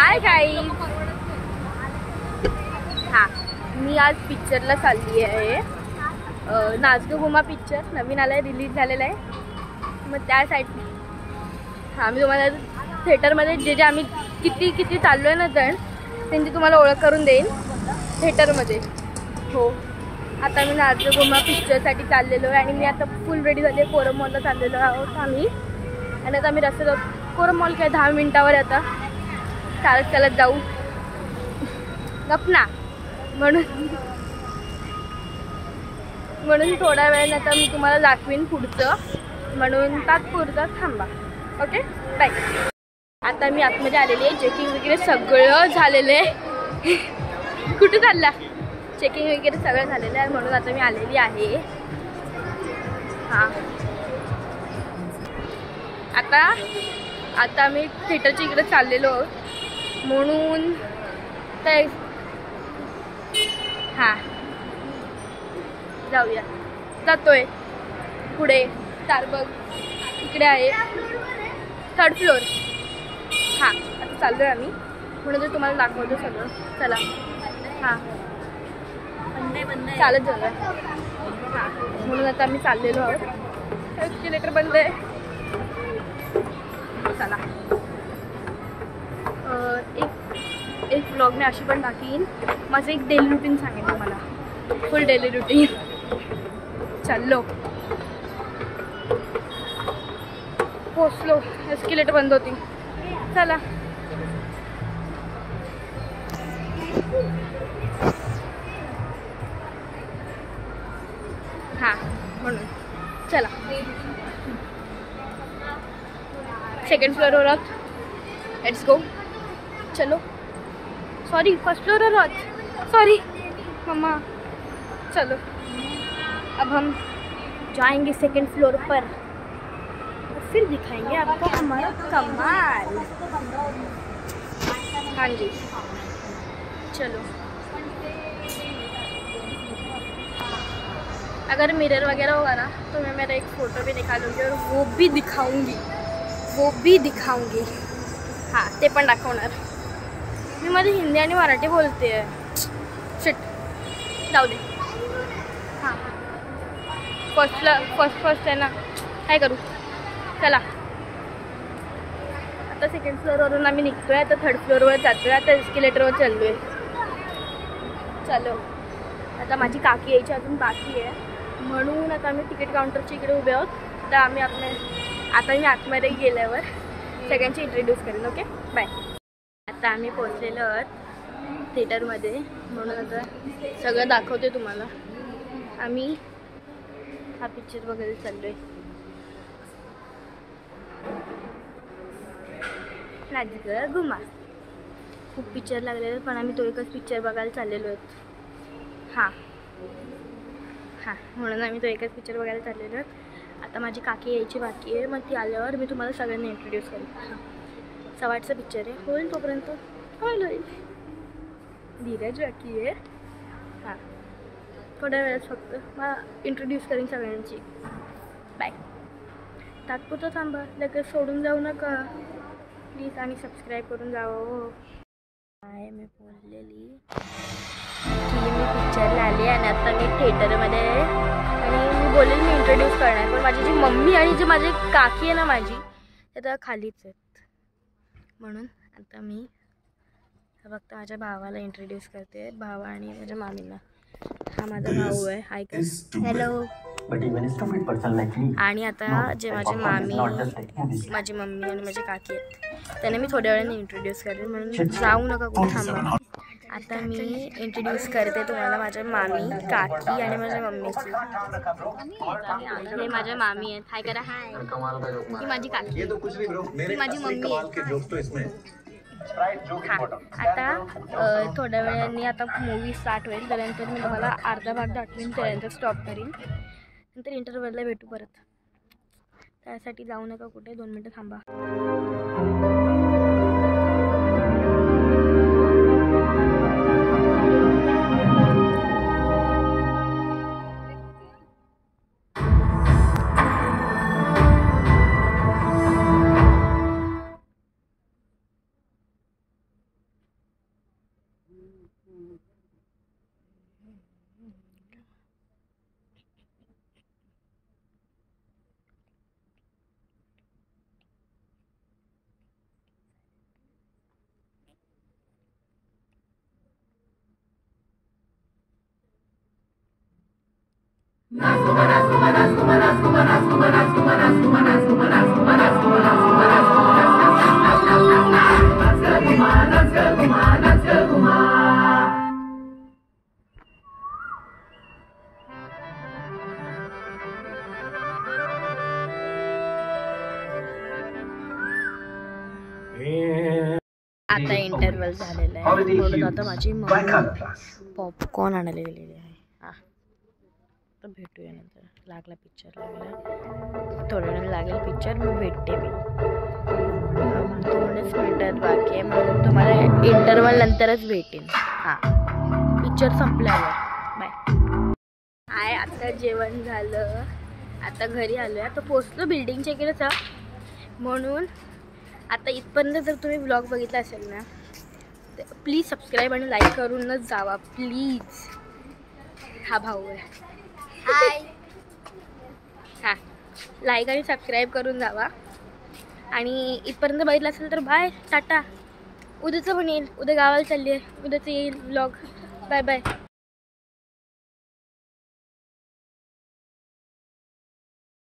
Hi guys. हां, मी आज पिक्चरला चालली आहे. नाच गं घुमा पिक्चर नवीन आला आहे, रिलीज झालेला आहे. मग त्यासाठी हां मी तुम्हाला थिएटरमध्ये जे आम्ही किती चाललो आहे ना जण त्यांची तुम्हाला ओळख करून देईन थिएटरमध्ये. हो, आता मी नाच गं घुमा पिक्चरसाठी चाललेलो आहे आणि मी आता फुल रेडी झाली आहे. कोरम मॉलला चाललेलो आहोत आम्ही आणि आता आम्ही रस्त्यात कोरम मॉल काय 10 मिनिटावर आता चालत जाऊ गपना म्हणून थोड्या वेळाने आता मी तुम्हाला दाखवीन पुढचं, म्हणून तात्पुरतं थांबा. Okay bye. आता मी आतमध्ये आलेली आहे. चेकिंग वगैरे सगळं झालेलं आहे. कुठं चालला? चेकिंग वगैरे सगळं झालेलं आहे म्हणून आता मी आलेली आहे. हां, आता मी थिएटरच्या इकडे चाललेलो आहोत म्हणून तर हां जाऊया. जातोय पुढे स्टारबक्स इकडे आहे 3rd फ्लोअर. हां, आता चाललो आहे आम्ही म्हणून तर तुम्हाला दाखवतो सगळं. चला. हां चालत जाऊया. हां, म्हणून आता आम्ही चाललेलो आहोत. एस्केलेटर बंद आहे. चला. एक व्लॉग मी अशी पण टाकीन. माझं एक डेली रुटीन सांगेन तुम्हाला, फुल डेली रुटीन. चाललो, पोचलो. एस्केलेटर बंद होती. चला. हां, म्हणून चला. 2nd फ्लोअरवर आहोत. Let's go. चलो. सॉरी, 1st फ्लोअरवर आहोत. सॉरी मम्मा. चलो, अब हम जाएंगे 2nd फ्लोर पर और फिर दिखाएंगे आपको हमारा कमाल. हाँ जी, चलो. अगर मिरर वगैरह होगा ना तो मैं मेरा एक फ़ोटो भी निकालूंगी और वो भी दिखाऊंगी. हां, ते पण दाखवणार. मी माझी हिंदी आणि मराठी बोलते आहे. शिट, जाऊ दे. हां, फर्स्ट आहे ना, काय करू. चला. आता 2nd फ्लोअरवरून आम्ही निघतोय. आता 3rd फ्लोअरवर जातोय. आता एस्केलेटरवर चाललो आहे. चलो. आता माझी काकी यायची अजून बाकी आहे म्हणून आता आम्ही तिकीट काउंटरच्या इकडे उभे आहोत. तर आता मी आतमध्ये गेल्यावर सगळ्यांची इंट्रोड्यूस करेन. Okay bye. आता आम्ही पोहोचलेलो आहोत थिएटरमध्ये म्हणून आता सगळं दाखवते तुम्हाला. आम्ही हा पिक्चर बघायला चाललो आहे. नाच गं घुमा. खूप पिक्चर लागलेले पण आम्ही तो एकच पिक्चर बघायला चाललेलो आहोत. हां, म्हणून आम्ही तो एकच पिक्चर बघायला चाललेलो आहोत. आता माझी काकी यायची बाकी आहे. मग ती आल्यावर मी तुम्हाला सगळ्यांना इंट्रोड्यूस करेन. हां, 8:15चा पिक्चर आहे. होईल तोपर्यंत होईल. धीरज बाकी आहे. हां, थोड्या वेळात फक्त मग इंट्रोड्यूस करेन सगळ्यांची. बाय. तात्पुरतं थांबा, लगेच सोडून जाऊ नका प्लीज आणि सबस्क्राईब करून जावं. आहे मी बोललेली की मी पिक्चरला आली आणि आता मी थिएटरमध्ये आहे आणि मी बोलेल मी इंट्रोड्यूस करणार. पण माझी जी मम्मी आणि जी माझी काकी आहे ना माझी ते तर खालीच आहेत म्हणून आता मी फक्त माझ्या भावाला इंट्रोड्यूस करते. भावा आणि माझ्या मामींना. हा माझा भाऊ आहे. हाय कर. हॅलो. आणि आता जे माझी मम्मी आणि माझी काकी आहेत त्यांना मी थोड्या वेळाने इंट्रोड्यूस करेन म्हणून जाऊ नका कुठे थांबा. आता मी इंट्रोड्यूस करते तुम्हाला माझ्या मामी, काकी आणि माझ्या मम्मीची. हे माझ्या मामी आहेत. हाय करा. हाय. ही माझी काकी, ही माझी मम्मी आहे. आता थोड्या वेळाने आता मूवी स्टार्ट होईल. त्यानंतर मी तुम्हाला अर्धा भाग दाखवेन, त्यानंतर स्टॉप करीन. नंतर इंटरव्हलला भेटू परत. त्यासाठी जाऊ नका कुठे. 2 मिनटं थांबा. आता इंटरवल झालेला आहे म्हणून आता माझी मम्मी पॉपकॉर्न आणायला गेलेली आहे. हा तर भेटूया नंतर. लागला पिक्चर लागला थोड्या वेळ लागेल पिक्चर मग भेटते मी. 2च मिनिटात बाकी आहे म्हणून तुम्हाला इंटरवल नंतरच भेटेन. हां पिक्चर संपल्यावर बाय. आहे आता जेवण झालं आता घरी आलो आहे. आता पोचलो बिल्डिंगच्या इकडेच म्हणून आता इथपर्यंत जर तुम्ही ब्लॉग बघितला असेल ना तर प्लीज सबस्क्राईब आणि लाईक करूनच जावा प्लीज. हा भाऊ आहे हाय. हां लाईक आणि सबस्क्राईब करून जावा आणि इथपर्यंत बघितलं असेल तर बाय टाटा. उद्याचं पण येईल. उद्या गावाला चालली आहे. उद्याचं येईल ब्लॉग. Bye bye.